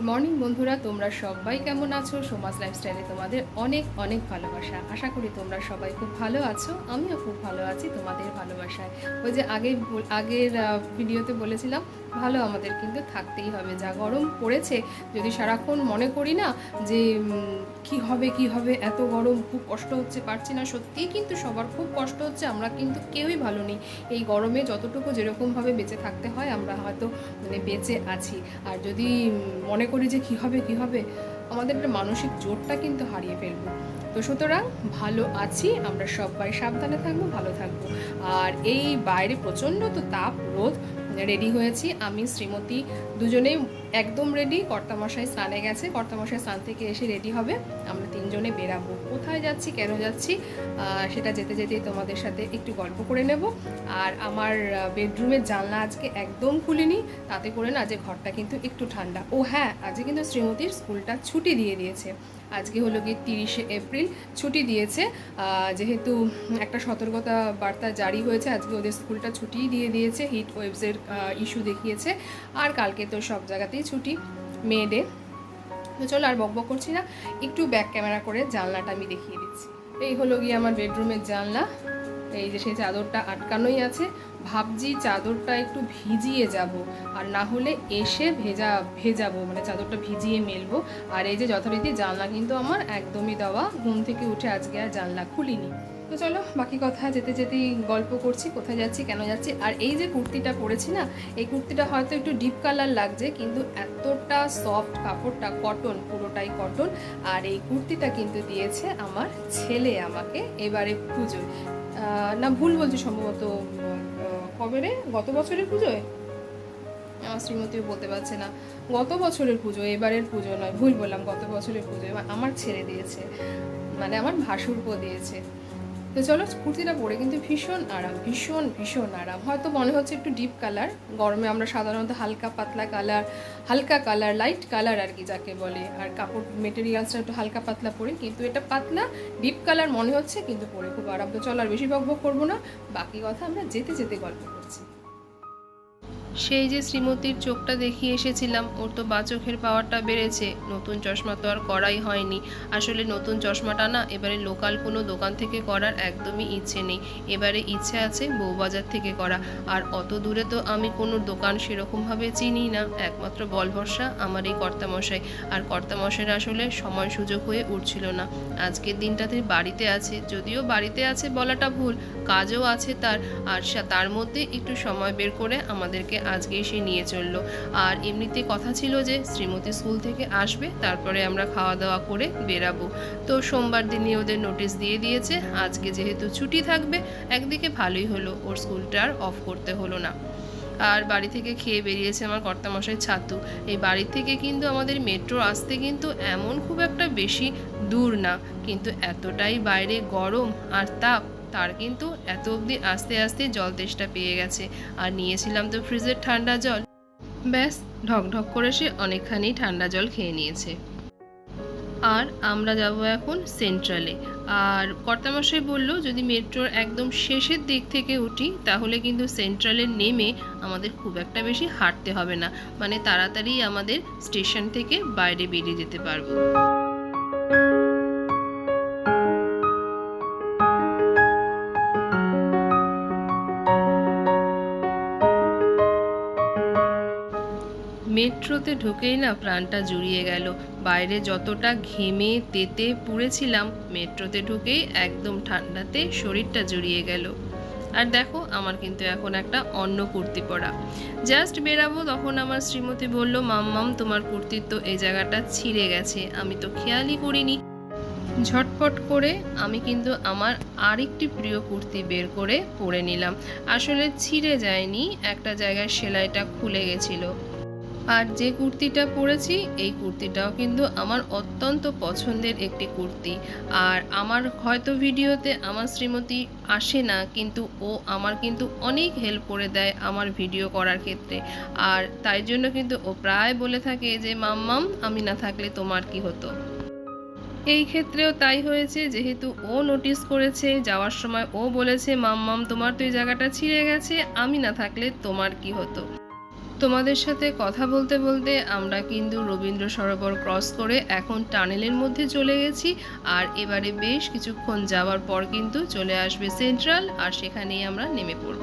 Morning বন্ধুরা, তোমরা সবাই কেমন আছো? সোমাস লাইফস্টাইলে তোমাদের অনেক অনেক ভালোবাসা। আশা করি তোমরা সবাই খুব ভালো আছো, আমিও খুব ভালো আছি তোমাদের ভালোবাসায়। ওই যে আগের ভিডিওতে বলেছিলাম, ভালো আমাদের কিন্তু থাকতেই হবে। যা গরম পড়েছে, যদি সারাক্ষণ মনে করি না যে কি হবে এত গরম, খুব কষ্ট হচ্ছে, পারছি না, সত্যিই কিন্তু সবার খুব কষ্ট হচ্ছে। আমরা কিন্তু কেউই ভালো নেই এই গরমে। যতটুকু যেরকমভাবে বেঁচে থাকতে হয় আমরা হয়তো বেঁচে আছি। আর যদি মনে করি যে কী হবে, আমাদের মানসিক জোরটা কিন্তু হারিয়ে ফেলবো। তো সুতরাং ভালো আছি, আমরা সবাই সাবধানে থাকবো, ভালো থাকবো। আর এই বাইরে প্রচণ্ড তো তাপ, রোদ। রেডি হয়েছি আমি শ্রীমতী দুজনেই একদম রেডি। কর্তামশাই স্নানে গেছে, কর্তামশাই স্নান থেকে এসে রেডি হবে। আমরা তিনজনে বেরাবো। কোথায় যাচ্ছি, কেন যাচ্ছি, সেটা যেতে যেতেই তোমাদের সাথে একটু গল্প করে নেব। আর আমার বেডরুমের জানলা আজকে একদম খুলিনি, তাতে করে না যে ঘরটা কিন্তু একটু ঠান্ডা। ও হ্যাঁ, আজকে কিন্তু শ্রীমতীর স্কুলটা ছুটি দিয়ে দিয়েছে। আজকে হলো গিয়ে 30শে এপ্রিল ছুটি দিয়েছে, যেহেতু একটা সতর্কতা বার্তা জারি হয়েছে। আজকে ওদের স্কুলটা ছুটিই দিয়ে দিয়েছে, হিট ওয়েভসের ইস্যু দেখিয়েছে। আর কালকে তো সব জায়গাতেই ছুটি, মে ডে। তো চলো আর বকবক করছি না, একটু ব্যাক ক্যামেরা করে জানলাটা আমি দেখিয়ে দিচ্ছি। এই হলো গিয়ে আমার বেডরুমের জানলা। এই যে সেই চাদরটা আটকানোই আছে, ভাবছি চাদরটা একটু ভিজিয়ে যাব, আর না হলে এসে ভেজাবো, মানে চাদরটা ভিজিয়ে মেলবো। আর এই যে যথারীতি জানলা কিন্তু আমার একদমই দেওয়া, ঘুম থেকে উঠে আজকে আর জানলা খুলিনি। তো চলো বাকি কথা যেতে যেতেই গল্প করছি, কোথায় যাচ্ছি, কেন যাচ্ছি। আর এই যে কুর্তিটা পরেছি না, এই কুর্তিটা হয়তো একটু ডিপ কালার লাগছে, কিন্তু এতটা সফট কাপড়টা, কটন, পুরোটাই কটন। আর এই কুর্তিটা কিন্তু দিয়েছে আমার ছেলে আমাকে এবারে পুজোয়। না ভুল বলছি, সম্ভবত কবে রে, গত বছরের পুজোয়। আমার শ্রীমতীও বলতে পারছে না, গত বছরের পুজো, এবারের পুজো নয়, ভুল বললাম, গত বছরের পুজোয় আমার ছেলে দিয়েছে, মানে আমার ভাসুরপো দিয়েছে। তো চলো, কুর্তিটা পরে কিন্তু ভীষণ আরাম, ভীষণ ভীষণ আরাম। হয়তো মনে হচ্ছে একটু ডিপ কালার, গরমে আমরা সাধারণত হালকা পাতলা কালার, হালকা কালার, লাইট কালার আর কি যাকে বলে, আর কাপড় মেটেরিয়ালসটা একটু হালকা পাতলা পরে, কিন্তু এটা পাতলা ডিপ কালার মনে হচ্ছে, কিন্তু পরে খুব আরাম। তো চলো আর বেশি বকবক করবো না, বাকি কথা আমরা যেতে যেতে গল্প করছি। সেই যে শ্রীমতীর চোখটা দেখিয়ে এসেছিলাম, ওর তো বা চোখের পাওয়ারটা বেড়েছে, নতুন চশমা তো আর করাই হয়নি। আসলে নতুন চশমাটা না এবারে লোকাল কোনো দোকান থেকে করার একদমই ইচ্ছে নেই, এবারে ইচ্ছে আছে বউবাজার থেকে করা। আর অত দূরে তো আমি কোনো দোকান সেরকমভাবে চিনি না, একমাত্র বল ভরসা আমার এই কর্তামশাই। আর কর্তামশাইয়ের আসলে সময় সুযোগ হয়ে উঠছিল না। আজকের দিনটাতে বাড়িতে আছে, যদিও বাড়িতে আছে বলাটা ভুল, কাজও আছে তার। আর তার মধ্যে একটু সময় বের করে আমাদেরকে আজকেই সে নিয়ে চললো। আর এমনিতে কথা ছিল যে শ্রীমতী স্কুল থেকে আসবে, তারপরে আমরা খাওয়া দাওয়া করে বেরাবো। তো সোমবার দিনই ওদের নোটিশ দিয়ে দিয়েছে, আজকে যেহেতু ছুটি থাকবে, একদিকে ভালোই হলো, ওর স্কুলটা আর অফ করতে হলো না। আর বাড়ি থেকে খেয়ে বেরিয়েছে আমার কর্তামশাই ছাতু। এই বাড়ি থেকে কিন্তু আমাদের মেট্রো আসতে কিন্তু এমন খুব একটা বেশি দূর না, কিন্তু এতটাই বাইরে গরম আর তাপ, তার কিন্তু এত অবধি আস্তে আস্তে জল তেষ্টা পেয়ে গেছে। আর নিয়েছিলাম তো ফ্রিজের ঠান্ডা জল, ব্যাস ঢকঢক করে সে অনেকখানি ঠান্ডা জল খেয়ে নিয়েছে। আর আমরা যাব এখন সেন্ট্রালে। আর কর্তামশাই বলল যদি মেট্রোর একদম শেষের দিক থেকে উঠি, তাহলে কিন্তু সেন্ট্রালে নেমে আমাদের খুব একটা বেশি হাঁটতে হবে না, মানে তাড়াতাড়ি আমাদের স্টেশন থেকে বাইরে বেরিয়ে যেতে পারবো। মেট্রোতে ঢুকেই না প্রাণটা জুড়িয়ে গেল। বাইরে যতটা ঘেমে তেতে পুড়েছিলাম, মেট্রোতে ঢুকেই একদম ঠান্ডাতে শরীরটা জুড়িয়ে গেল। আর দেখো আমার কিন্তু এখন একটা অন্য কুর্তি পরা, জাস্ট বেরাবো, তখন আমার শ্রীমতী বলল, মাম্মাম তোমার কুর্তির তো এই জায়গাটা ছিঁড়ে গেছে, আমি তো খেয়ালই করিনি। ঝটপট করে আমি কিন্তু আমার আরেকটি প্রিয় কুর্তি বের করে পরে নিলাম। আসলে ছিঁড়ে যায়নি, একটা জায়গায় সেলাইটা খুলে গেছিলো। আর যে কুর্তিটা পরেছি, এই কুর্তিটাও কিন্তু আমার অত্যন্ত পছন্দের একটি কুর্তি। আর আমার হয়তো ভিডিওতে আমার শ্রীমতী আসে না, কিন্তু ও আমার কিন্তু অনেক হেল্প করে দেয় আমার ভিডিও করার ক্ষেত্রে। আর তাই জন্য কিন্তু ও প্রায় বলে থাকে যে মাম্মাম আমি না থাকলে তোমার কি হতো। এই ক্ষেত্রেও তাই হয়েছে, যেহেতু ও নোটিস করেছে, যাওয়ার সময় ও বলেছে মাম্মাম তোমার তো এই জায়গাটা ছিঁড়ে গেছে, আমি না থাকলে তোমার কি হতো। তোমাদের সাথে কথা বলতে বলতে আমরা কিন্তু রবীন্দ্র সরোবর ক্রস করে এখন টানেলের মধ্যে চলে গেছি। আর এবারে বেশ কিছুক্ষণ যাওয়ার পর কিন্তু চলে আসবে সেন্ট্রাল, আর সেখানেই আমরা নেমে পড়ব।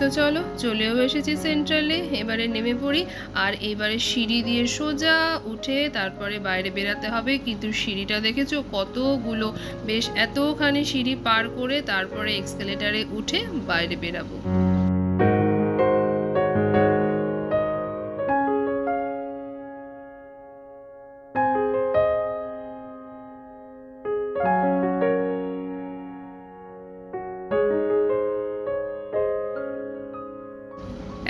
তো চলো, চলেও এসেছি সেন্ট্রালে, এবারে নেমে পড়ি। আর এবারে সিঁড়ি দিয়ে সোজা উঠে তারপরে বাইরে বেরাতে হবে। কিন্তু সিঁড়িটা দেখেছো কতগুলো, বেশ এতখানি সিঁড়ি পার করে তারপরে এক্সকেলেটারে উঠে বাইরে বেরাবো।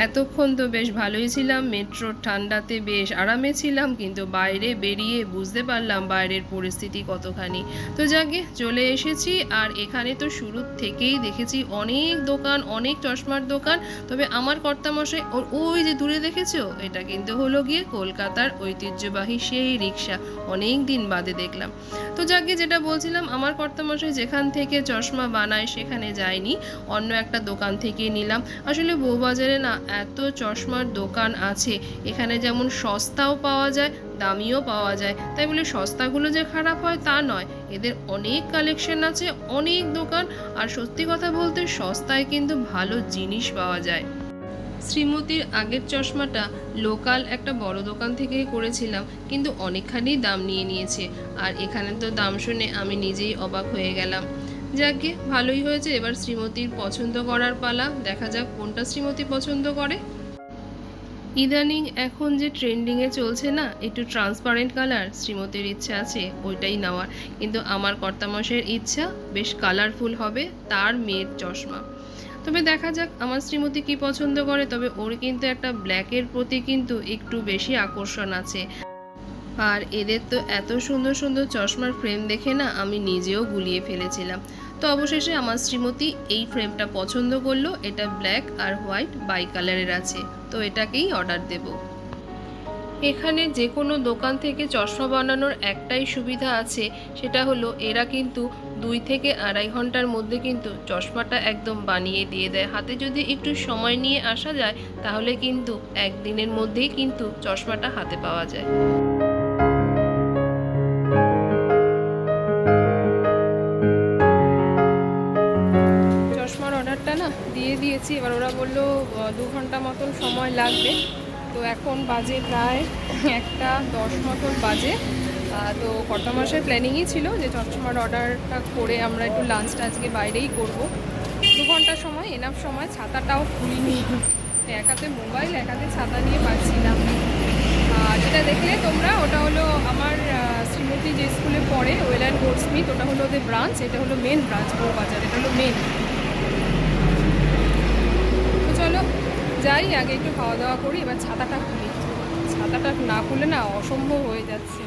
এতক্ষণ তো বেশ ভালোই ছিলাম, মেট্রোর ঠান্ডাতে বেশ আরামে ছিলাম, কিন্তু বাইরে বেরিয়ে বুঝতে পারলাম বাইরের পরিস্থিতি কতখানি। তো যাকে চলে এসেছি, আর এখানে তো শুরুর থেকেই দেখেছি অনেক দোকান, অনেক চশমার দোকান। তবে আমার কর্তামশাই ওই যে দূরে দেখেছো, এটা কিন্তু হলো গিয়ে কলকাতার ঐতিহ্যবাহী সেই রিক্সা, অনেক দিন বাদে দেখলাম। তো যাকে যেটা বলছিলাম, আমার কর্তামশাই যেখান থেকে চশমা বানায় সেখানে যায়নি, অন্য একটা দোকান থেকে নিলাম। আসলে বউবাজারে না এত চশমার দোকান আছে, এখানে যেমন সস্তাও পাওয়া যায়, দামিও পাওয়া যায়। তাই বলে সস্তাগুলো যে খারাপ হয় তা নয়, এদের অনেক কালেকশন আছে, অনেক দোকান। আর সত্যি কথা বলতে সস্তায় কিন্তু ভালো জিনিস পাওয়া যায়। শ্রীমতীর আগের চশমাটা লোকাল একটা বড় দোকান থেকেই করেছিলাম, কিন্তু অনেকখানি দাম নিয়ে নিয়েছে। আর এখানে তো দাম শুনে আমি নিজেই অবাক হয়ে গেলাম। যাকে ভালোই হয়েছে, এবার শ্রীমতীর পছন্দ করার পালা। দেখা যাক কোনটা শ্রীমতী পছন্দ করে। ইদানিং এখন যে ট্রেন্ডিংয়ে চলছে না, একটু ট্রান্সপারেন্ট কালার, শ্রীমতীর ইচ্ছা আছে ওইটাই নেওয়ার। কিন্তু আমার কর্তামশাইয়ের ইচ্ছা বেশ কালারফুল হবে তার মেয়ের চশমা। তবে দেখা যাক আমার শ্রীমতী কি পছন্দ করে। তবে ওর কিন্তু একটা ব্ল্যাকের প্রতি কিন্তু একটু বেশি আকর্ষণ আছে। আর এদের তো এত সুন্দর সুন্দর চশমার ফ্রেম দেখে না আমি নিজেও গুলিয়ে ফেলেছিলাম। তো অবশেষে আমার শ্রীমতী এই ফ্রেমটা পছন্দ করলো। এটা ব্ল্যাক আর হোয়াইট বাই কালারের আছে, তো এটাকেই অর্ডার দেব। এখানে যে কোনো দোকান থেকে চশমা বানানোর একটাই সুবিধা আছে, সেটা হলো এরা কিন্তু 2 থেকে 2.5 ঘন্টার মধ্যে কিন্তু চশমাটা একদম বানিয়ে দিয়ে দেয়। হাতে যদি একটু সময় নিয়ে আসা যায় তাহলে কিন্তু একদিনের মধ্যেই কিন্তু চশমাটা হাতে পাওয়া যায়। চশমার অর্ডারটা না দিয়ে দিয়েছি, এবার ওরা বললো 2 ঘন্টা মতন সময় লাগবে। তো এখন বাজে প্রায় 1:10 মতন বাজে। তো কর্তামশাই প্ল্যানিংই ছিল যে চশমার অর্ডারটা করে আমরা একটু লাঞ্চটা আজকে বাইরেই করব। 2 ঘন্টা সময়, এনাফ সময়। ছাতাটাও খুলিনি, এক হাতে মোবাইল এক হাতে ছাতা নিয়ে পারছিলাম। আর যেটা দেখলে তোমরা, ওটা হলো আমার শ্রীমতী যে স্কুলে পড়ে, ওয়েল অ্যান্ড গোল্ডস্মিথ, ওটা হলো ওদের ব্রাঞ্চ। এটা হলো মেন ব্রাঞ্চ বউবাজার, এটা হলো মেন। তো চলো যাই, আগে একটু খাওয়া দাওয়া করি, এবার ছাতাটা খুলি। ছাতাটা না খুলে না অসম্ভব হয়ে যাচ্ছে।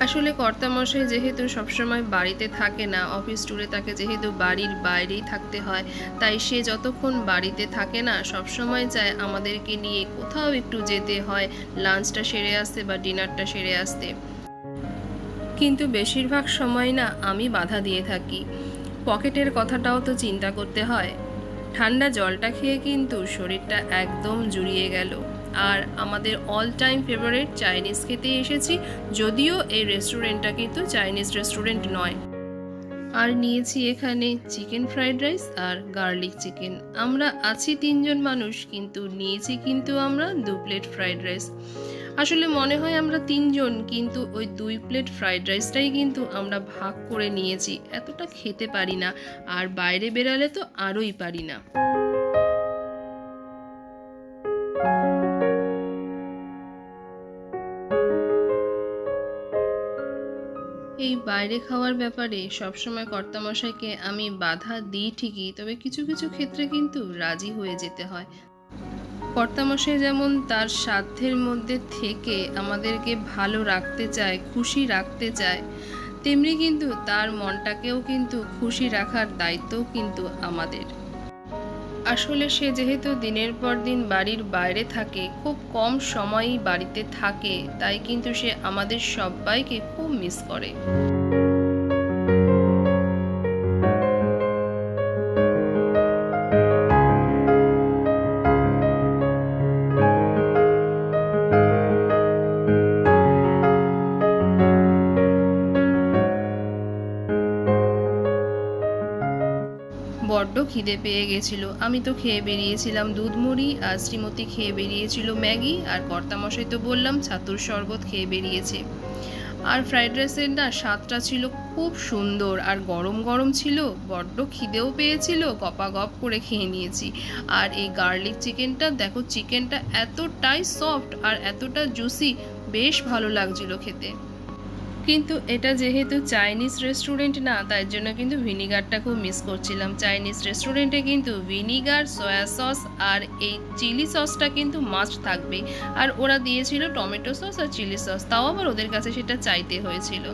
আসলে কর্তামশাই যেহেতু সবসময় বাড়িতে থাকে না, অফিস ট্যুরে তাকে যেহেতু বাড়ির বাইরেই থাকতে হয়, তাই সে যতক্ষণ বাড়িতে থাকে না সবসময় চায় আমাদেরকে নিয়ে কোথাও একটু যেতে হয়, লাঞ্চটা সেরে আসতে বা ডিনারটা সেরে আসতে। কিন্তু বেশিরভাগ সময় না আমি বাধা দিয়ে থাকি। পকেটের কথাটাও তো চিন্তা করতে হয়। ঠান্ডা জলটা খেয়ে কিন্তু শরীরটা একদম জুড়িয়ে গেল। আর আমাদের অল টাইম ফেভারিট চাইনিজ খেতে এসেছি, যদিও এই রেস্টুরেন্টটা কিন্তু চাইনিজ রেস্টুরেন্ট নয়। আর নিয়েছি এখানে চিকেন ফ্রাইড রাইস আর গার্লিক চিকেন। আমরা আছি 3 জন মানুষ, কিন্তু নিয়েছি কিন্তু আমরা 2 প্লেট ফ্রাইড রাইস। আসলে মনে হয় আমরা 3 জন, কিন্তু ওই 2 প্লেট ফ্রাইড রাইসটাই কিন্তু আমরা ভাগ করে নিয়েছি। এতটা খেতে পারি না, আর বাইরে বেরালে তো আরোই পারি না। এই বাইরে খাওয়ার ব্যাপারে সবসময় কর্তামশাইকে আমি বাধা দিই ঠিকই, তবে কিছু কিছু ক্ষেত্রে কিন্তু রাজি হয়ে যেতে হয়। কর্তামশাই যেমন তার সাধ্যের মধ্যে থেকে আমাদেরকে ভালো রাখতে চায়, খুশি রাখতে চায়, তেমনি কিন্তু তার মনটাকেও কিন্তু খুশি রাখার দায়িত্বও কিন্তু আমাদের। আসলে সে যেহেতু দিনের পর দিন বাড়ির বাইরে থাকে, খুব কম সময়ই বাড়িতে থাকে, তাই কিন্তু সে আমাদের সবাইকে খুব মিস করে। বড্ড খিদে পেয়ে গেছিল। আমি তো খেয়ে বেরিয়েছিলাম দুধ মুড়ি, আর শ্রীমতী খেয়ে বেরিয়েছিল ম্যাগি, আর কর্তামশাই তো বললাম ছাতুর শরবত খেয়ে বেরিয়েছে। আর ফ্রাইড রাইসের না স্বাদটা ছিল খুব সুন্দর, আর গরম গরম ছিল, বড্ড খিদেও পেয়েছিল, গপাগপ করে খেয়ে নিয়েছি। আর এই গার্লিক চিকেনটা দেখো, চিকেনটা এতটাই সফট আর এতটা জুসি, বেশ ভালো লাগছিল খেতে। কিন্তু এটা যেহেতু চাইনিজ রেস্টুরেন্ট না, তাই জন্য কিন্তু ভিনিগারটা খুব মিস করছিলাম। চাইনিজ রেস্টুরেন্টে কিন্তু ভিনিগার, সয়া সস আর এই চিলি সসটা কিন্তু মাস্ট থাকবে। আর ওরা দিয়েছিল টমেটো সস আর চিলি সস, তাও আবার ওদের কাছে সেটা চাইতে হয়েছিল।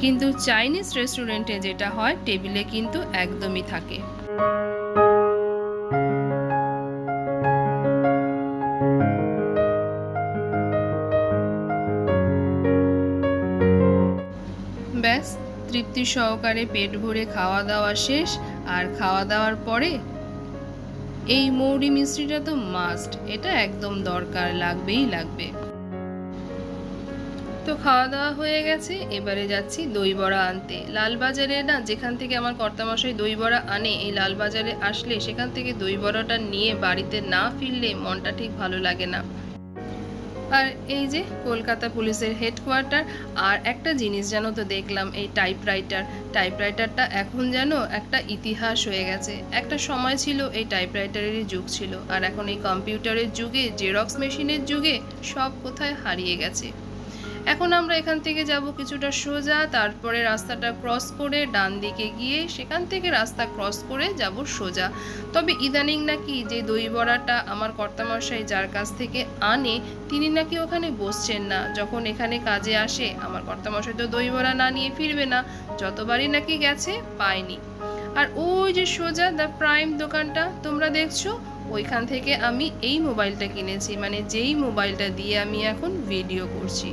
কিন্তু চাইনিজ রেস্টুরেন্টে যেটা হয়, টেবিলে কিন্তু একদমই থাকে। ব্যাস, তৃপ্তি সহকারে পেট ভরে খাওয়া দাওয়া শেষ। আর খাওয়া দাওয়ার পরে এই মৌরি মিষ্টিটা তো মাস্ট, এটা একদম দরকার, লাগবেই লাগবে। তো খাওয়া দাওয়া হয়ে গেছে, এবারে যাচ্ছি দই বড়া আনতে। লালবাজারে না, যেখান থেকে আমার কর্তামশাই দই বড়া আনে, এই লালবাজারে আসলে সেখান থেকে দই বড়াটা নিয়ে বাড়িতে না ফিরলে মনটা ঠিক ভালো লাগে না। আর এই যে কলকাতা পুলিশের হেডকোয়ার্টার। আর একটা জিনিস জানো তো, দেখলাম এই টাইপরাইটারটা এখন যেন একটা ইতিহাস হয়ে গেছে। একটা সময় ছিল এই টাইপরাইটারেরই যুগ ছিল, আর এখন এই কম্পিউটারের যুগে, জেরক্স মেশিনের যুগে সব কোথায় হারিয়ে গেছে। এখন আমরা এখান থেকে যাব কিছুটা সোজা, তারপরে রাস্তাটা ক্রস করে ডান দিকে গিয়ে সেখান থেকে রাস্তা ক্রস করে যাব সোজা। তবে ইদানিং নাকি যে দই বড়াটা আমার কর্তামশাই যার কাছ থেকে আনে, তিনি নাকি ওখানে বসছেন না। যখন এখানে কাজে আসে, আমার কর্তামশাই তো দই বড়া না নিয়ে ফিরবে না, যতবারই নাকি গেছে পায়নি। আর ওই যে সোজা দ্য প্রাইম দোকানটা তোমরা দেখছো, ওইখান থেকে আমি এই মোবাইলটা কিনেছি, মানে যেই মোবাইলটা দিয়ে আমি এখন ভিডিও করছি।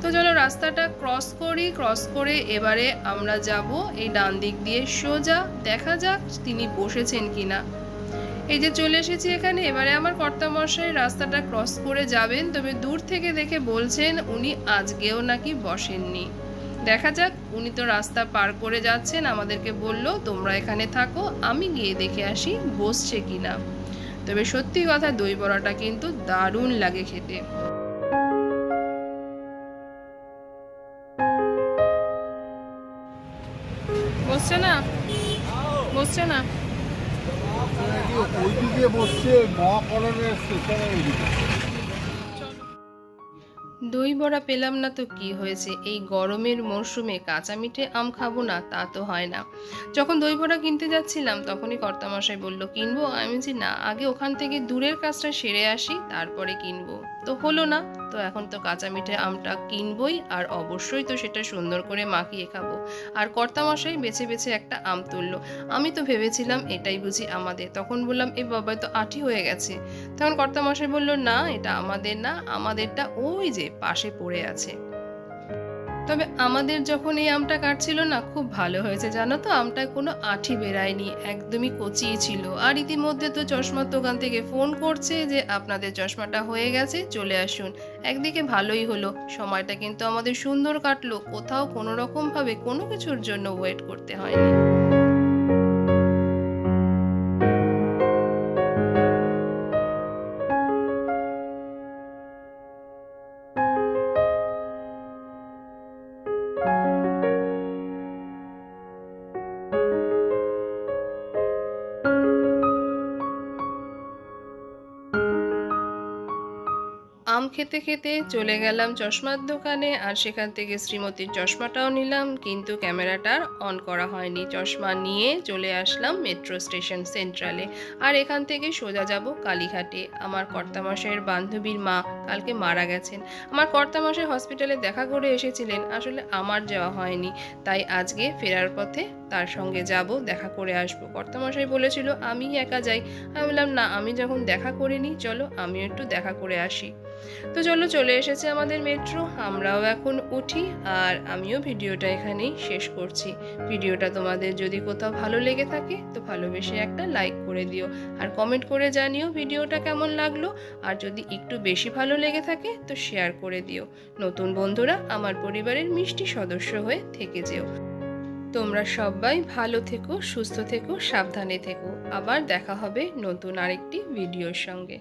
তো চলো রাস্তাটা ক্রস করি, ক্রস করে এবারে আমরা যাব এই ডান দিক দিয়ে সোজা, দেখা যাক তিনি বসেছেন কিনা। এই যে চলে এসেছি এখানে। এবারে আমার কর্তামশাই রাস্তাটা ক্রস করে যাবেন, তবে দূর থেকে দেখে বলছেন উনি আজকেও নাকি বসেননি। দেখা যাক, উনি তো রাস্তা পার করে যাচ্ছেন, আমাদেরকে বলল তোমরা এখানে থাকো, আমি গিয়ে দেখে আসি বসছে কিনা। তবে সত্যি কথা, দই বড়াটা কিন্তু দারুণ লাগে খেতে। বসছে না, বসছে না। ওইদিকে বসছে মহাকরণের স্টেশনের ওইদিকে। দই বড়া পেলাম না তো কি হয়েছে, এই গরমের মরশুমে কাঁচা মিঠে আম খাবো না তা তো হয় না। যখন দই বড়া কিনতে যাচ্ছিলাম, তখনই কর্তামশাই বলল কিনবো। আমি বলছি না, আগে ওখান থেকে দূরের কাজটা সেরে আসি, তারপরে কিনবো। তো হলো না। তো এখন তো কাঁচা মিঠে আমটা কিনবই, আর অবশ্যই তো সেটা সুন্দর করে মাখিয়ে খাবো। আর কর্তামশাই বেছে বেছে একটা আম তুললো। আমি তো ভেবেছিলাম এটাই বুঝি আমাদের। তখন বললাম এ বাবা, তো আঁটি হয়ে গেছে। তখন কর্তামশাই বলল না, এটা আমাদের না, আমাদেরটা ওই যে পাশে পড়ে আছে। তবে আমাদের যখন এই আমটা কাটছিল না, খুব ভালো হয়েছে জানো তো, আমটায় কোনো আঠি বেরায়নি, একদমই কচি ছিল। আর ইতিমধ্যে তো চশমার দোকান থেকে ফোন করছে যে আপনাদের চশমাটা হয়ে গেছে, চলে আসুন। একদিকে ভালোই হলো, সময়টা কিন্তু আমাদের সুন্দর কাটলো, কোথাও কোনো রকম ভাবে কোনো কিছুর জন্য ওয়েট করতে হয়নি। আম খেতে খেতে চলে গেলাম চশমার দোকানে, আর সেখান থেকে শ্রীমতীর চশমাটাও নিলাম, কিন্তু ক্যামেরাটার অন করা হয়নি। চশমা নিয়ে চলে আসলাম মেট্রো স্টেশন সেন্ট্রালে, আর এখান থেকে সোজা যাব কালীঘাটে। আমার কর্তামশাইয়ের বান্ধবীর মা কালকে মারা গেছেন। আমার কর্তামশাই হসপিটালে দেখা করে এসেছিলেন, আসলে আমার যাওয়া হয়নি, তাই আজকে ফেরার পথে তার সঙ্গে যাব, দেখা করে আসবো। কর্তামশাই বলেছিল আমি একা যাই, আমি বললাম না, আমি যখন দেখা করিনি চলো আমিও একটু দেখা করে আসি। তো চলো, চলে এসেছে আমাদের মেট্রো, আমরাও এখন উঠি, আর আমিও ভিডিওটা এখানেই শেষ করছি। ভিডিওটা তোমাদের যদি কোথাও ভালো লেগে থাকে তো ভালোবেসে একটা লাইক করে দিও, আর কমেন্ট করে জানিও ভিডিওটা কেমন লাগলো, আর যদি একটু বেশি ভালো লেগে থাকে তো শেয়ার করে দিও। নতুন বন্ধুরা আমার পরিবারের মিষ্টি সদস্য হয়ে থেকে যেও। তোমরা সবাই ভালো থেকো, সুস্থ থেকো, সাবধানে থেকো। আবার দেখা হবে নতুন আরেকটি ভিডিওর সঙ্গে।